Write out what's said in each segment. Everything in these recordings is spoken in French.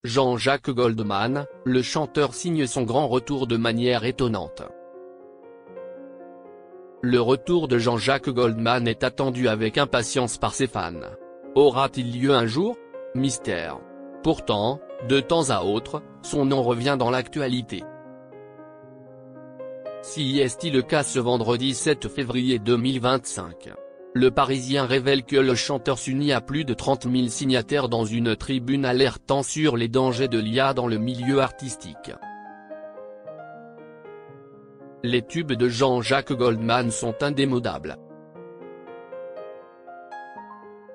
Jean-Jacques Goldman, le chanteur signe son grand retour de manière étonnante. Le retour de Jean-Jacques Goldman est attendu avec impatience par ses fans. Aura-t-il lieu un jour? Mystère. Pourtant, de temps à autre, son nom revient dans l'actualité. Si est-il le cas ce vendredi 7 février 2025. Le Parisien révèle que le chanteur s'unit à plus de 30 000 signataires dans une tribune alertant sur les dangers de l'IA dans le milieu artistique. Les tubes de Jean-Jacques Goldman sont indémodables.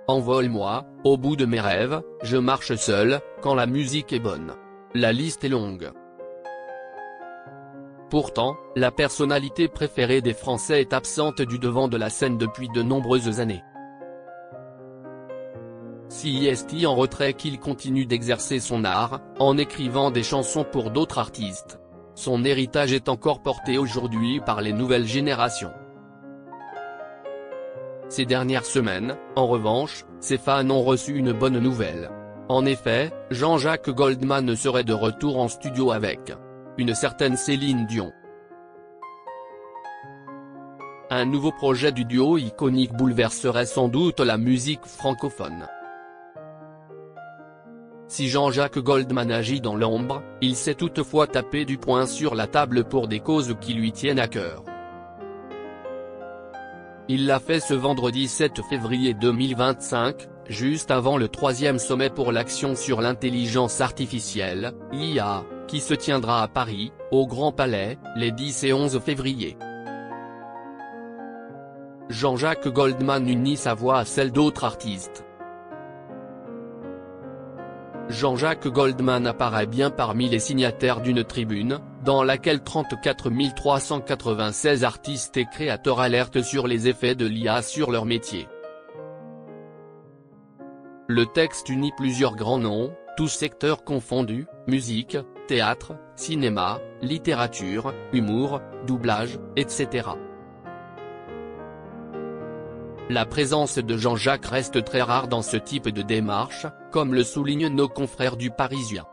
Envole-moi, au bout de mes rêves, je marche seul, quand la musique est bonne. La liste est longue. Pourtant, la personnalité préférée des Français est absente du devant de la scène depuis de nombreuses années. Si est en retrait qu'il continue d'exercer son art, en écrivant des chansons pour d'autres artistes. Son héritage est encore porté aujourd'hui par les nouvelles générations. Ces dernières semaines, en revanche, ses fans ont reçu une bonne nouvelle. En effet, Jean-Jacques Goldman serait de retour en studio avec une certaine Céline Dion. Un nouveau projet du duo iconique bouleverserait sans doute la musique francophone. Si Jean-Jacques Goldman agit dans l'ombre, il sait toutefois taper du poing sur la table pour des causes qui lui tiennent à cœur. Il l'a fait ce vendredi 7 février 2025, juste avant le 3e sommet pour l'action sur l'intelligence artificielle, IA, qui se tiendra à Paris, au Grand Palais, les 10 et 11 février. Jean-Jacques Goldman unit sa voix à celle d'autres artistes. Jean-Jacques Goldman apparaît bien parmi les signataires d'une tribune, dans laquelle 34 396 artistes et créateurs alertent sur les effets de l'IA sur leur métier. Le texte unit plusieurs grands noms, tous secteurs confondus, musique, théâtre, cinéma, littérature, humour, doublage, etc. La présence de Jean-Jacques reste très rare dans ce type de démarche, comme le soulignent nos confrères du Parisien.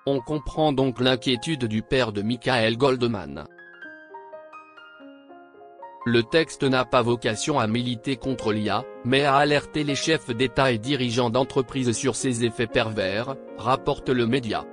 On comprend donc l'inquiétude du père de Michael Goldman. Le texte n'a pas vocation à militer contre l'IA, mais à alerter les chefs d'État et dirigeants d'entreprises sur ses effets pervers, rapporte le média.